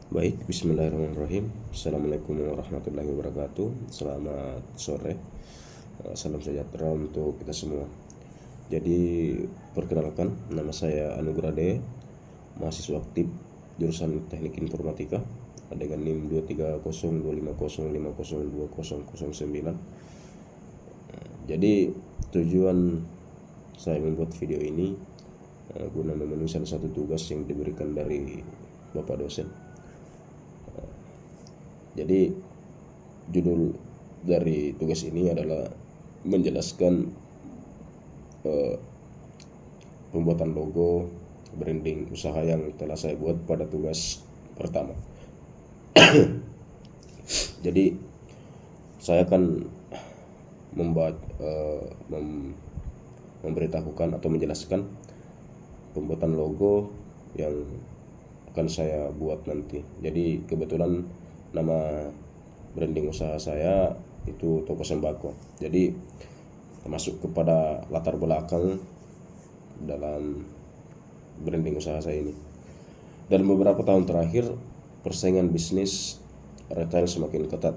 Baik, bismillahirrahmanirrahim. Assalamualaikum warahmatullahi wabarakatuh. Selamat sore. Salam sejahtera untuk kita semua. Jadi, perkenalkan, nama saya Anugrah D, mahasiswa aktif jurusan Teknik Informatika dengan NIM 230250505020009. Jadi, tujuan saya membuat video ini guna memenuhi salah satu tugas yang diberikan dari Bapak dosen. Jadi judul dari tugas ini adalah menjelaskan pembuatan logo branding usaha yang telah saya buat pada tugas pertama. Jadi saya akan memberitahukan atau menjelaskan pembuatan logo yang akan saya buat nanti. Jadi kebetulan nama branding usaha saya itu toko sembako. Jadi masuk kepada latar belakang dalam branding usaha saya ini. Dalam beberapa tahun terakhir, persaingan bisnis retail semakin ketat,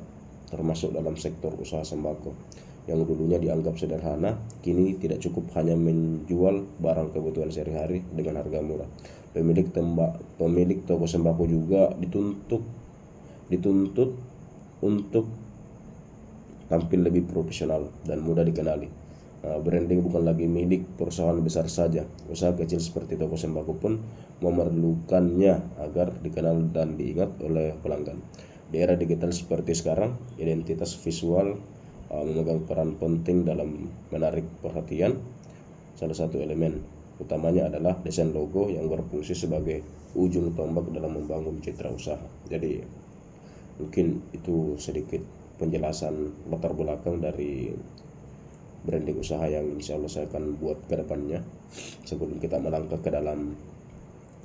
termasuk dalam sektor usaha sembako yang dulunya dianggap sederhana, kini tidak cukup hanya menjual barang kebutuhan sehari-hari dengan harga murah. Pemilik toko sembako juga dituntut untuk tampil lebih profesional dan mudah dikenali. Branding bukan lagi milik perusahaan besar saja. Usaha kecil seperti toko sembako pun memerlukannya agar dikenal dan diingat oleh pelanggan. Di era digital seperti sekarang, identitas visual memegang peran penting dalam menarik perhatian. Salah satu elemen utamanya adalah desain logo yang berfungsi sebagai ujung tombak dalam membangun citra usaha. Jadi mungkin itu sedikit penjelasan latar belakang dari branding usaha yang insya Allah saya akan buat ke depannya sebelum kita melangkah ke dalam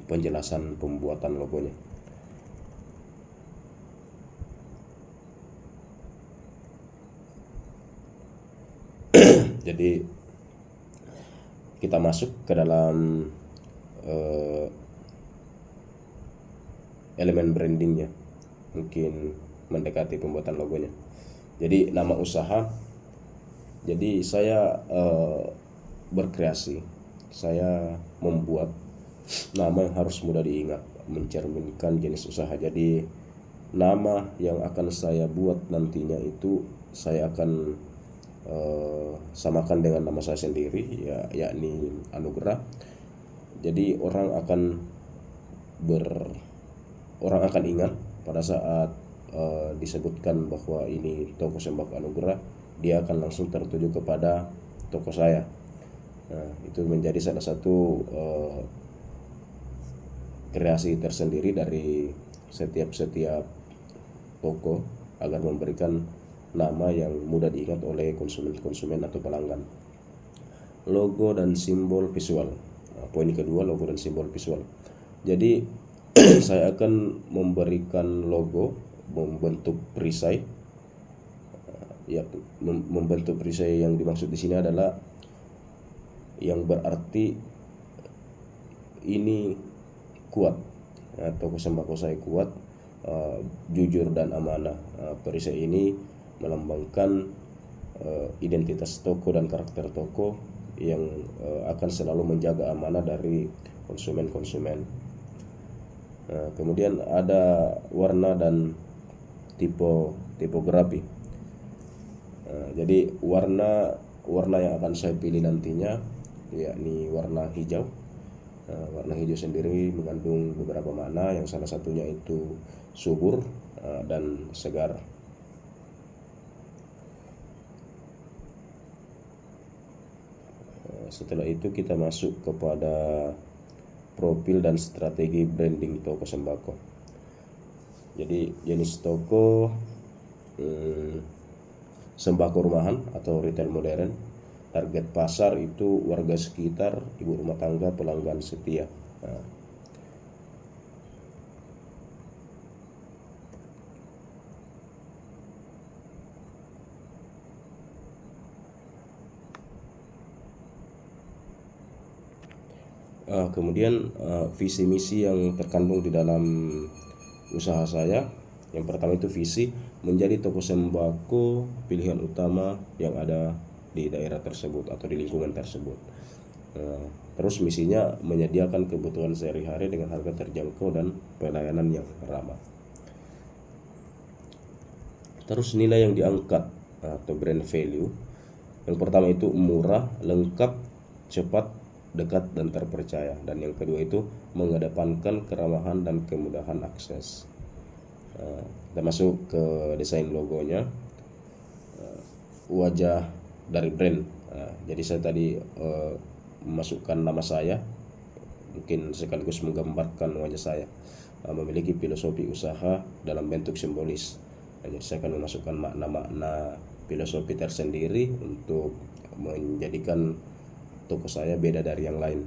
penjelasan pembuatan logonya. Jadi kita masuk ke dalam elemen brandingnya, mungkin mendekati pembuatan logonya. Jadi nama usaha, jadi saya berkreasi, saya membuat nama yang harus mudah diingat, mencerminkan jenis usaha. Jadi nama yang akan saya buat nantinya itu saya akan samakan dengan nama saya sendiri, yakni Anugrah. Jadi orang akan ingat pada saat disebutkan bahwa ini toko sembako Anugrah, dia akan langsung tertuju kepada toko saya. Nah, itu menjadi salah satu kreasi tersendiri dari setiap toko agar memberikan nama yang mudah diingat oleh konsumen atau pelanggan. Logo dan simbol visual. Nah, poin kedua, logo dan simbol visual. Jadi saya akan memberikan logo membentuk perisai. Membentuk perisai yang dimaksud di sini adalah yang berarti ini kuat. Toko sembako saya kuat, jujur dan amanah. Perisai ini melambangkan identitas toko dan karakter toko yang akan selalu menjaga amanah dari konsumen. Kemudian ada warna dan tipografi. Jadi warna yang akan saya pilih nantinya yakni warna hijau. Warna hijau sendiri mengandung beberapa makna, yang salah satunya itu subur dan segar. Setelah itu kita masuk kepada profil dan strategi branding toko sembako. Jadi jenis toko sembako rumahan atau retail modern. Target pasar itu warga sekitar, ibu rumah tangga, pelanggan setia. Kemudian visi misi yang terkandung di dalam usaha saya. Yang pertama itu visi, menjadi toko sembako pilihan utama yang ada di daerah tersebut atau di lingkungan tersebut. Terus misinya menyediakan kebutuhan sehari-hari dengan harga terjangkau dan pelayanan yang ramah. Terus nilai yang diangkat atau brand value, yang pertama itu murah, lengkap, cepat, dekat, dan terpercaya. Dan yang kedua itu mengedepankan keramahan dan kemudahan akses. Kita masuk ke desain logonya, wajah dari brand. Jadi saya tadi memasukkan nama saya, mungkin sekaligus menggambarkan wajah saya, memiliki filosofi usaha dalam bentuk simbolis. Jadi saya akan memasukkan makna-makna filosofi tersendiri untuk menjadikan toko saya beda dari yang lain.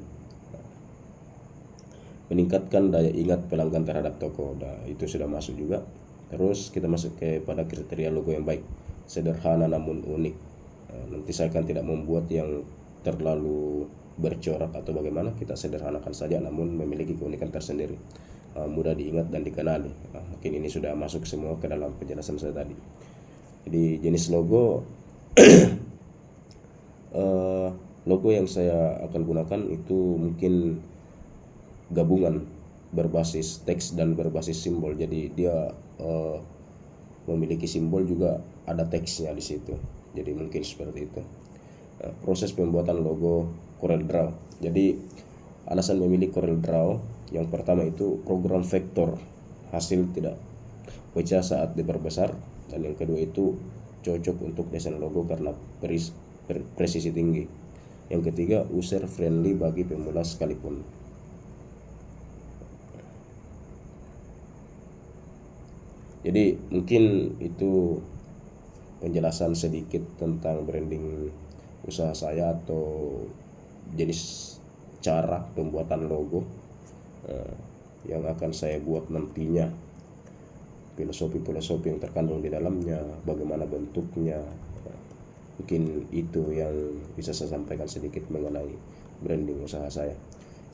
Meningkatkan daya ingat pelanggan terhadap toko, itu sudah masuk juga. Terus kita masuk pada kriteria logo yang baik, sederhana namun unik. Nanti saya akan tidak membuat yang terlalu bercorak atau bagaimana, kita sederhanakan saja namun memiliki keunikan tersendiri, mudah diingat dan dikenali. Mungkin ini sudah masuk semua ke dalam penjelasan saya tadi. Jadi jenis logo logo yang saya akan gunakan itu mungkin gabungan berbasis teks dan berbasis simbol. Jadi dia memiliki simbol juga ada teksnya di situ. Jadi mungkin seperti itu. Proses pembuatan logo Corel Draw. Jadi alasan memilih Corel Draw, yang pertama itu program vektor, hasil tidak pecah saat diperbesar, dan yang kedua itu cocok untuk desain logo karena presisi tinggi. Yang ketiga user friendly bagi pemula sekalipun. Jadi mungkin itu penjelasan sedikit tentang branding usaha saya atau jenis cara pembuatan logo yang akan saya buat nantinya, filosofi-filosofi yang terkandung di dalamnya, bagaimana bentuknya. Mungkin itu yang bisa saya sampaikan sedikit mengenai branding usaha saya.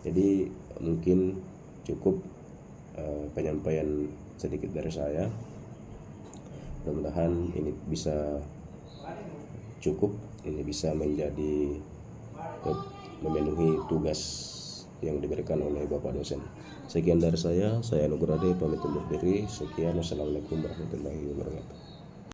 Jadi mungkin cukup penyampaian sedikit dari saya. Mudah-mudahan ini bisa cukup, ini bisa menjadi memenuhi tugas yang diberikan oleh Bapak dosen. Sekian dari saya Nugrade pamit undur diri. Sekian, wassalamualaikum warahmatullahi wabarakatuh.